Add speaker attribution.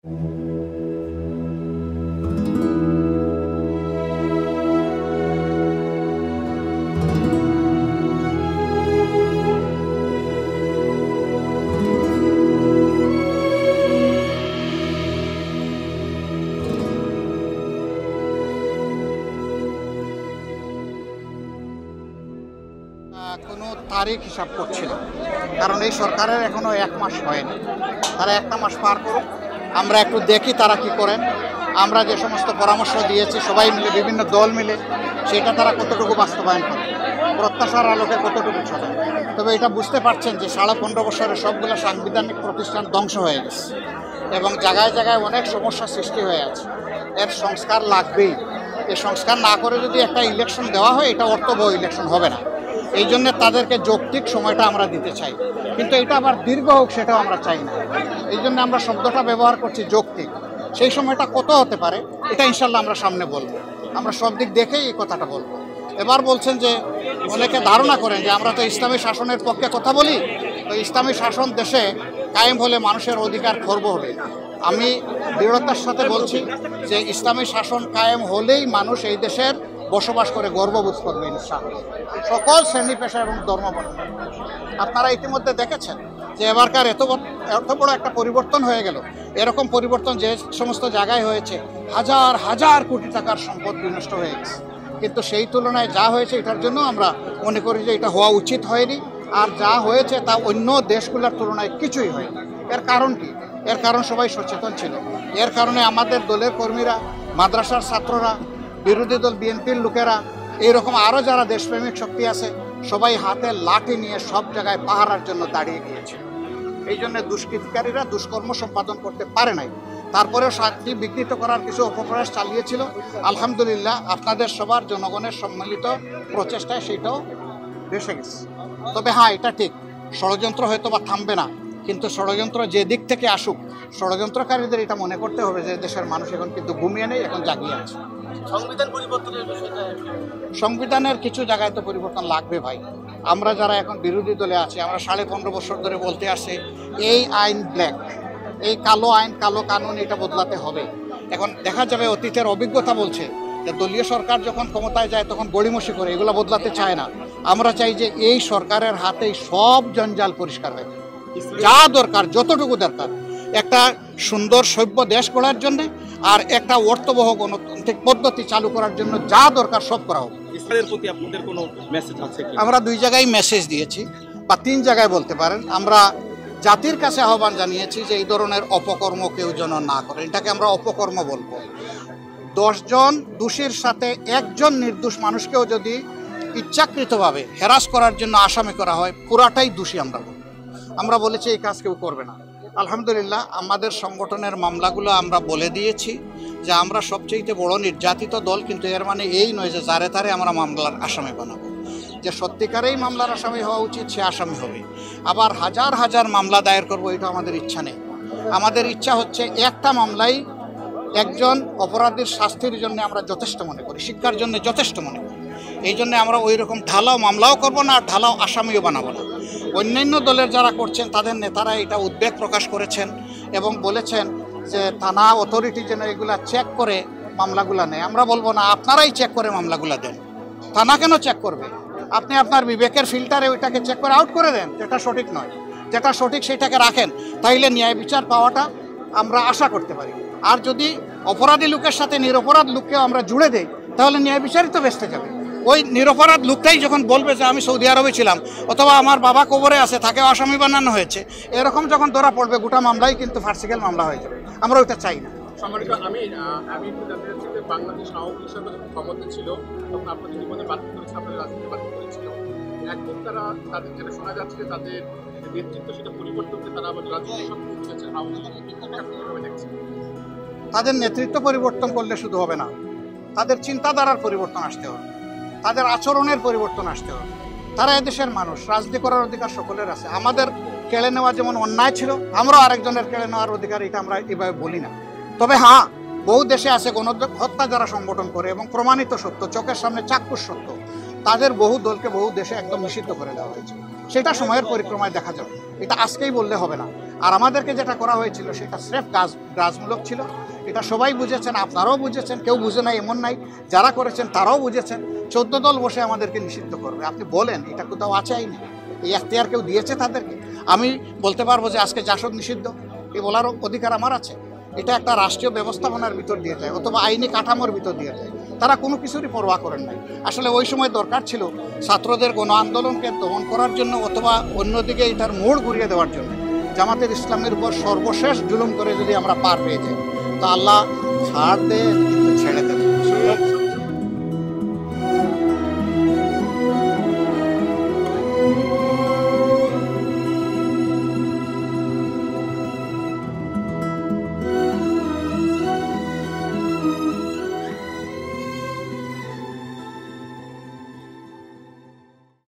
Speaker 1: কোনো তারিখ হিসাব করছিল, কারণ এই সরকারের এখনো 1 মাস হয়নি। তারা 1টা মাস পার করুক, আমরা একটু দেখি তারা কি করেন। আমরা যে সমস্ত পরামর্শ দিয়েছি সবাই মিলে, বিভিন্ন দল মিলে, সেটা তারা কতটুকু বাস্তবায়ন করে, প্রত্যাশার আলোকে কতটুকু চলে। তবে এটা বুঝতে পারছেন যে 15.5 বছরে সবগুলো সাংবিধানিক প্রতিষ্ঠান ধ্বংস হয়ে গেছে এবং জায়গায় জায়গায় অনেক সমস্যা সৃষ্টি হয়ে আছে। এর সংস্কার লাগবেই। এই সংস্কার না করে যদি একটা ইলেকশন দেওয়া হয়, এটা অর্থবহ ইলেকশন হবে না। এই জন্য তাদেরকে যৌক্তিক সময়টা আমরা দিতে চাই, কিন্তু এটা আবার দীর্ঘ হোক সেটাও আমরা চাই না। এই জন্য আমরা শব্দটা ব্যবহার করছি যৌক্তিক। সেই সময়টা কত হতে পারে এটা ইনশাল্লাহ আমরা সামনে বলবো, আমরা সব দিক দেখেই এই কথাটা বলবো। এবার বলছেন যে অনেকে ধারণা করেন যে আমরা তো ইসলামী শাসনের পক্ষে কথা বলি, তো ইসলামী শাসন দেশে কায়েম হলে মানুষের অধিকার খর্ব হবে। আমি দৃঢ়তার সাথে বলছি যে ইসলামী শাসন কায়েম হলেই মানুষ এই দেশের বসবাস করে গর্ববোধ করবে ইনশাআল্লাহ, সকল শ্রেণী পেশা এবং ধর্মবর্ণ। আপনারা ইতিমধ্যে দেখেছেন যে এবারকার এত বড় একটা পরিবর্তন হয়ে গেল। এরকম পরিবর্তন যে সমস্ত জায়গায় হয়েছে, হাজার হাজার কোটি টাকার সম্পদ বিনষ্ট হয়ে গেছে, কিন্তু সেই তুলনায় যা হয়েছে এটার জন্য আমরা মনে করি যে এটা হওয়া উচিত হয়নি। আর যা হয়েছে তা অন্য দেশগুলোর তুলনায় কিছুই হয়নি। এর কারণ কি? এর কারণ সবাই সচেতন ছিল। এর কারণে আমাদের দলের কর্মীরা, মাদ্রাসার ছাত্ররা, বিরোধী দল বিএনপির লোকেরা, এইরকম আরও যারা দেশপ্রেমিক শক্তি আছে, সবাই হাতে লাঠি নিয়ে সব জায়গায় পাহারার জন্য দাঁড়িয়ে গিয়েছে। এই জন্য দুষ্কৃতিকারীরা দুষ্কর্ম সম্পাদন করতে পারে নাই। তারপরেও শান্তি বিঘ্নিত করার কিছু অপপ্রয়াস চালিয়েছিল। আলহামদুলিল্লাহ আপনাদের সবার জনগণের সম্মিলিত প্রচেষ্টায় সেটাও ভেসে গেছে। তবে হ্যাঁ, এটা ঠিক, ষড়যন্ত্র হয়তো বা থামবে না, কিন্তু ষড়যন্ত্র যে দিক থেকে আসুক, ষড়যন্ত্রকারীদের এটা মনে করতে হবে যে দেশের মানুষ এখন কিন্তু ঘুমিয়ে নেই, এখন জাগিয়ে আছে।
Speaker 2: সংবিধান পরিবর্তনের বিষয়টা,
Speaker 1: সংবিধানের কিছু জায়গায় তো পরিবর্তন লাগবে ভাই। আমরা যারা এখন বিরোধী দলে আছি, আমরা 15.5 বছর ধরে বলতে আসছি এই আইন ব্ল্যাক, এই কালো আইন, কালো কানুন, এটা বদলাতে হবে। এখন দেখা যাবে অতীতের অভিজ্ঞতা বলছে যে দলীয় সরকার যখন ক্ষমতায় যায় তখন গড়িমসি করে, এগুলো বদলাতে চায় না। আমরা চাই যে এই সরকারের হাতেই সব জঞ্জাল পরিষ্কার হয়, যা দরকার, যতটুকু দরকার একটা সুন্দর সভ্য দেশ গড়ার জন্য আর একটা অর্থবহ গণতান্ত্রিক পদ্ধতি চালু করার জন্য যা দরকার সব করা হোক।
Speaker 2: ইসরায়েলের প্রতি আপনাদের কোনো মেসেজ আছে কি?
Speaker 1: আমরা 2 জায়গায় মেসেজ দিয়েছি, বা 3 জায়গায় বলতে পারেন। আমরা জাতির কাছে আহ্বান জানিয়েছি যে এই ধরনের অপকর্ম কেউ যেন না করে, এটাকে আমরা অপকর্ম বলবো। 10 জন দোষীর সাথে একজন নির্দোষ মানুষকেও যদি ইচ্ছাকৃতভাবে হেরাস করার জন্য আসামি করা হয়, পুরাটাই দোষী আমরা বলব। আমরা বলেছি এই কাজ কেউ করবে না। আলহামদুলিল্লাহ আমাদের সংগঠনের মামলাগুলো আমরা বলে দিয়েছি যে আমরা সবচেয়ে বড় নির্যাতিত দল, কিন্তু এর মানে এই নয় যে যারে তারে আমরা মামলার আসামি বানাবো। যে সত্যিকারেই মামলার আসামি হওয়া উচিত সে আসামি হবে। আবার হাজার হাজার মামলা দায়ের করবো এটা আমাদের ইচ্ছা নেই। আমাদের ইচ্ছা হচ্ছে একটা মামলাই একজন অপরাধীর শাস্তির জন্য আমরা যথেষ্ট মনে করি, শিক্ষার জন্য যথেষ্ট মনে করি। এই জন্য আমরা ওই রকম ঢালাও মামলাও করব না, আর ঢালাও আসামিও বানাবো না। অন্যান্য দলের যারা করছেন তাদের নেতারা এটা উদ্বেগ প্রকাশ করেছেন এবং বলেছেন যে থানা অথরিটি যেন এগুলা চেক করে মামলাগুলা নেয়। আমরা বলবো না, আপনারাই চেক করে মামলাগুলা দেন। থানা কেন চেক করবে? আপনি আপনার বিবেকের ফিল্টারে ওইটাকে চেক করে আউট করে দেন, যেটা সঠিক নয়। যেটা সঠিক সেটাকে রাখেন, তাইলে ন্যায় বিচার পাওয়াটা আমরা আশা করতে পারি। আর যদি অপরাধী লোকের সাথে নিরপরাধ লোককেও আমরা জুড়ে দেই, তাহলে ন্যায় বিচারই তো বেঁচতে যাবে। ওই নিরপরাধ লোকটাই যখন বলবে যে আমি সৌদি আরবে ছিলাম, অথবা আমার বাবা কবরে আছে, তাকেও আসামি বানানো হয়েছে, এরকম যখন ধরা পড়বে, গোটা মামলাই কিন্তু ফার্সিক্যাল মামলা হয়ে যাবে। আমরা ওইটা চাই না।
Speaker 3: সম্মানিত, আমি একটু জানতে চাচ্ছি যে বাংলাদেশ আওয়ামী লীগ সরকার যখন ক্ষমতা ছিল তখন আপনাদের জীবনে বাতিল করেছে, আপনাদের রাজনীতি বাতিল করেছিল। এখন তারা তাদের যেটা শোনা যাচ্ছে যে তাদের নেতৃত্ব সেটা পরিবর্তন করে তারা আবার রাজনীতি সক্রিয় হয়েছে আওয়ামী লীগ দেখছে।
Speaker 1: তাদের নেতৃত্ব পরিবর্তন করলে শুধু হবে না, তাদের চিন্তাধারার পরিবর্তন আসতে হবে, তাদের আচরণের পরিবর্তন আসতে হবে। তারা এদেশের মানুষ, রাজনীতি করার অধিকার সকলের আছে। আমাদের কেড়ে নেওয়া যেমন অন্যায় ছিল, আমরাও আরেকজনের কেড়ে নেওয়ার অধিকার, এটা আমরা এভাবে বলি না। তবে হ্যাঁ, বহু দেশে আছে গণহত্যা যারা সংগঠন করে এবং প্রমাণিত সত্য, চোখের সামনে চাক্ষুষ সত্য, তাদের বহু দলকে বহু দেশে একদম নিষিদ্ধ করে দেওয়া হয়েছে। সেটা সময়ের পরিক্রমায় দেখা যাবে, এটা আজকেই বললে হবে না। আর আমাদেরকে যেটা করা হয়েছিল সেটা স্রেফ গ্রাজমূলক ছিল। এটা সবাই বুঝেছেন, আপনারাও বুঝেছেন, কেউ বুঝে নাই এমন নাই, যারা করেছেন তারাও বুঝেছেন। 14 দল বসে আমাদেরকে নিষিদ্ধ করবে, আপনি বলেন এটা কোথাও আছে আইনে? এই এখতিয়ার কেউ দিয়েছে তাদেরকে? আমি বলতে পারবো যে আজকে জাসদ নিষিদ্ধ, এই বলারও অধিকার আমার আছে? এটা একটা রাষ্ট্রীয় ব্যবস্থাপনার ভিতর দিয়ে যায় অথবা আইনি কাঠামোর ভিতর দিয়ে যায়। তারা কোনো কিছুরই পরোয়া করেন নাই। আসলে ওই সময় দরকার ছিল ছাত্রদের গণ আন্দোলনকে দমন করার জন্য অথবা অন্যদিকে এটার মোড় ঘুরিয়ে দেওয়ার জন্য। জামাতের ইসলামের উপর সর্বশেষ জুলুম করে যদি আমরা পার পেয়ে যাই তো আল্লাহ ছাড় দেন কিন্তু ছেড়ে দেন।